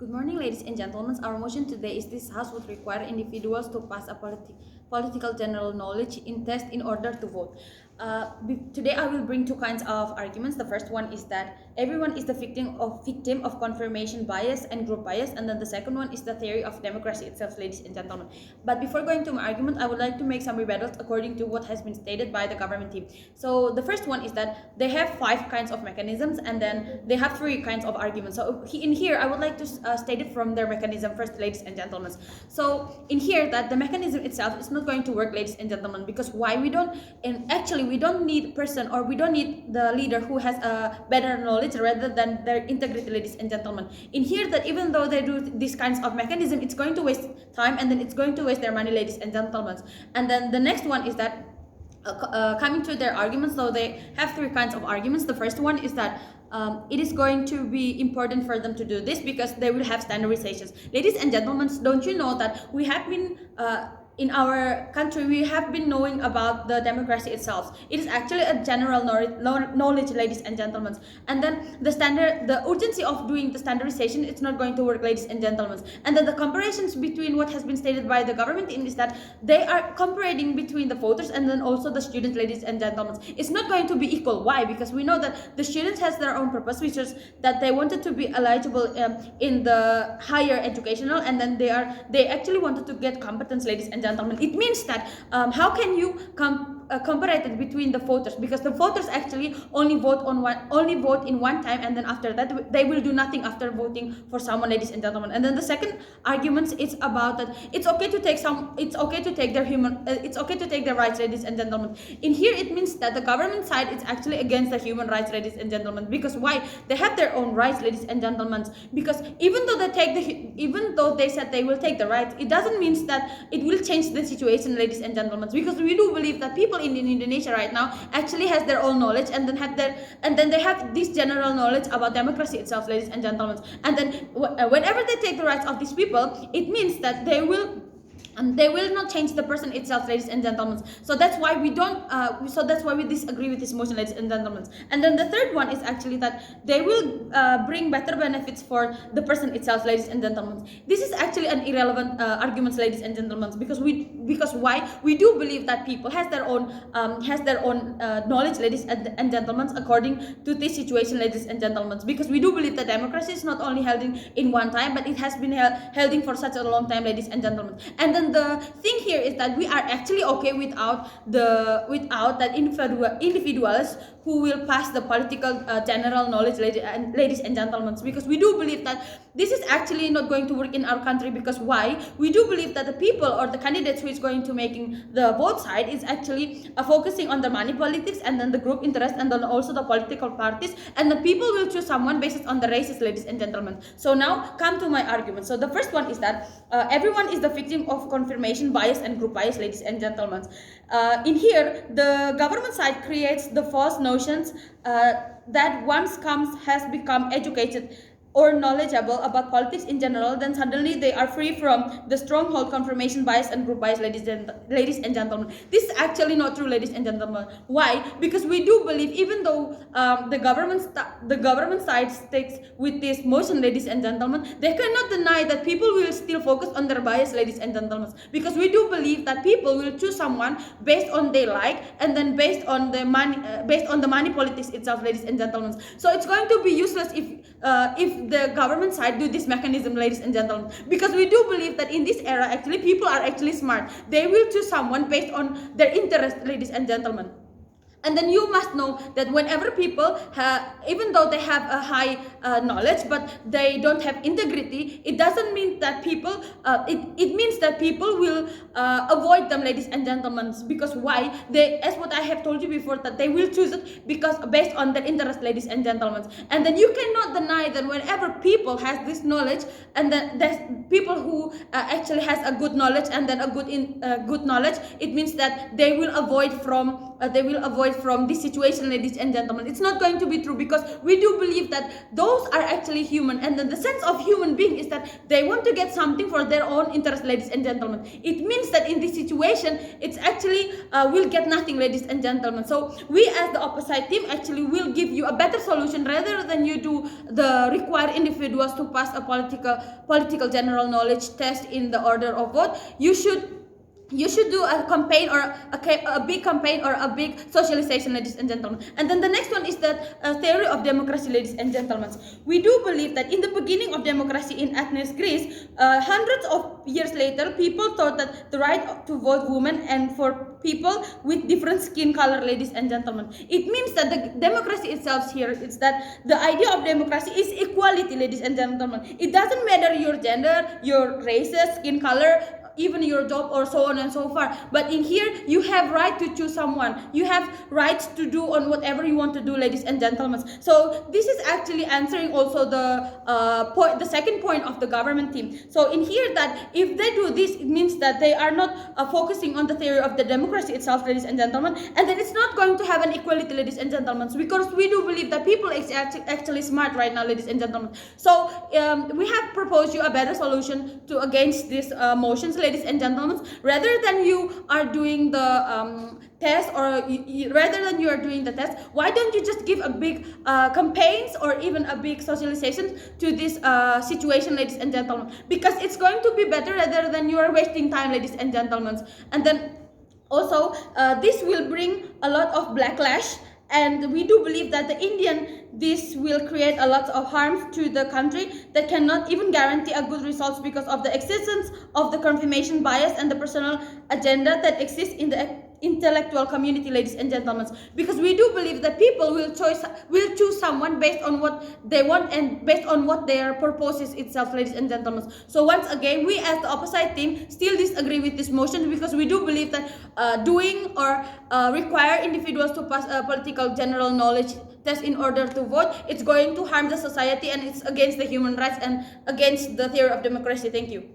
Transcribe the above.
Good morning, ladies and gentlemen. Our motion today is this House would require individuals to pass a political general knowledge in test in order to vote. Today, I will bring two kinds of arguments. The first one is that everyone is the victim of confirmation bias and group bias, and then the second one is the theory of democracy itself, ladies and gentlemen. But before going to my argument, I would like to make some rebuttals according to what has been stated by the government team. So the first one is that they have 5 kinds of mechanisms, and then they have 3 kinds of arguments. So in here, I would like to state it from their mechanism first, ladies and gentlemen. So in here, that the mechanism itself is not going to work, ladies and gentlemen, because why we don't, and actually we don't need person, or we don't need the leader who has a better knowledge rather than their integrity, ladies and gentlemen. In here, that even though they do these kinds of mechanism, it's going to waste time, and then it's going to waste their money, ladies and gentlemen. And then the next one is that coming to their arguments. So they have 3 kinds of arguments. The first one is that it is going to be important for them to do this because they will have standardizations. Ladies and gentlemen, don't you know that we have been in our country, we have been knowing about the democracy itself. It is actually a general knowledge, ladies and gentlemen. And then the urgency of doing the standardization, it's not going to work, ladies and gentlemen. And then the comparisons between what has been stated by the government is that they are comparing between the voters and then also the students, ladies and gentlemen. It's not going to be equal. Why? Because we know that the students has their own purpose, which is that they wanted to be eligible in the higher educational, and then they actually wanted to get competence, ladies and gentlemen. It means that how can you compare it between the voters, because the voters actually only vote in one time, and then after that they will do nothing after voting for someone, ladies and gentlemen. And then the second argument is about that it's okay to take their rights, ladies and gentlemen. In here, it means that the government side is actually against the human rights, ladies and gentlemen, because why? They have their own rights, ladies and gentlemen, because even though they said they will take the rights, it doesn't mean that it will change the situation, ladies and gentlemen, because we do believe that people in Indonesia right now actually has their own knowledge, and then they have this general knowledge about democracy itself, ladies and gentlemen. And then whenever they take the rights of these people, it means that they will not change the person itself, ladies and gentlemen. So that's why we disagree with this motion, ladies and gentlemen. And then the third one is actually that they will bring better benefits for the person itself, ladies and gentlemen. This is actually an irrelevant argument, ladies and gentlemen, because why? We do believe that people has their own knowledge, ladies and gentlemen, according to this situation, ladies and gentlemen, because we do believe that democracy is not only held in one time, but it has been held for such a long time, ladies and gentlemen. And then the thing here is that we are actually okay without that individuals who will pass the political general knowledge, ladies and gentlemen, because we do believe that this is actually not going to work in our country. Because why? We do believe that the people or the candidates who is going to making the vote side is actually focusing on the money politics, and then the group interest, and then also the political parties, and the people will choose someone based on the races, ladies and gentlemen. So now come to my argument. So the first one is that everyone is the victim of confirmation bias and group bias, ladies and gentlemen. In here, the government side creates the false notions that once has become educated or knowledgeable about politics in general, then suddenly they are free from the stronghold confirmation bias and group bias, ladies and gentlemen. This is actually not true, ladies and gentlemen. Why? Because we do believe, even though the government side sticks with this motion, ladies and gentlemen, they cannot deny that people will still focus on their bias, ladies and gentlemen, because we do believe that people will choose someone based on they like, and then based on the money politics itself, ladies and gentlemen. So it's going to be useless if the government side do this mechanism, ladies and gentlemen, because we do believe that in this era actually people are actually smart. They will choose someone based on their interest, ladies and gentlemen. And then you must know that whenever people even though they have a high knowledge, but they don't have integrity, it doesn't mean that people it means that people will avoid them, ladies and gentlemen. Because why? As what I have told you before, that they will choose it because based on their interest, ladies and gentlemen. And then you cannot deny that whenever people has this knowledge, and then there's people who actually has a good knowledge, and then a good knowledge, it means that they will avoid avoid from this situation, ladies and gentlemen. It's not going to be true, because we do believe that those are actually human, and then the sense of human being is that they want to get something for their own interest, ladies and gentlemen. It means that in this situation, it's actually will get nothing, ladies and gentlemen. So we as the opposite team actually will give you a better solution, rather than you do the require individuals to pass a political general knowledge test in the order of vote. You should do a campaign, or a big campaign, or a big socialization, ladies and gentlemen. And then the next one is that theory of democracy, ladies and gentlemen. We do believe that in the beginning of democracy in Athens, Greece, hundreds of years later, people thought that the right to vote women and for people with different skin color, ladies and gentlemen. It means that the democracy itself here is that the idea of democracy is equality, ladies and gentlemen. It doesn't matter your gender, your races, skin color, even your job, or so on and so forth. But in here, you have right to choose someone. You have rights to do on whatever you want to do, ladies and gentlemen. So this is actually answering also the second point of the government team. So in here, that if they do this, it means that they are not focusing on the theory of the democracy itself, ladies and gentlemen, and then it's not going to have an equality, ladies and gentlemen, because we do believe that people is actually smart right now, ladies and gentlemen. So we have proposed you a better solution to against these motions, ladies and gentlemen. Rather than you are doing the test, or rather than you are doing the test, why don't you just give a big campaigns, or even a big socialization to this situation, ladies and gentlemen, because it's going to be better, rather than you are wasting time, ladies and gentlemen. And then also this will bring a lot of backlash, and we do believe that this will create a lot of harm to the country that cannot even guarantee a good results, because of the existence of the confirmation bias and the personal agenda that exists in the intellectual community, ladies and gentlemen. Because we do believe that people will choose someone based on what they want, and based on what their purpose is itself, ladies and gentlemen. So once again, we as the opposite team still disagree with this motion, because we do believe that doing or require individuals to pass a political general knowledge test in order to vote, it's going to harm the society, and it's against the human rights and against the theory of democracy. Thank you.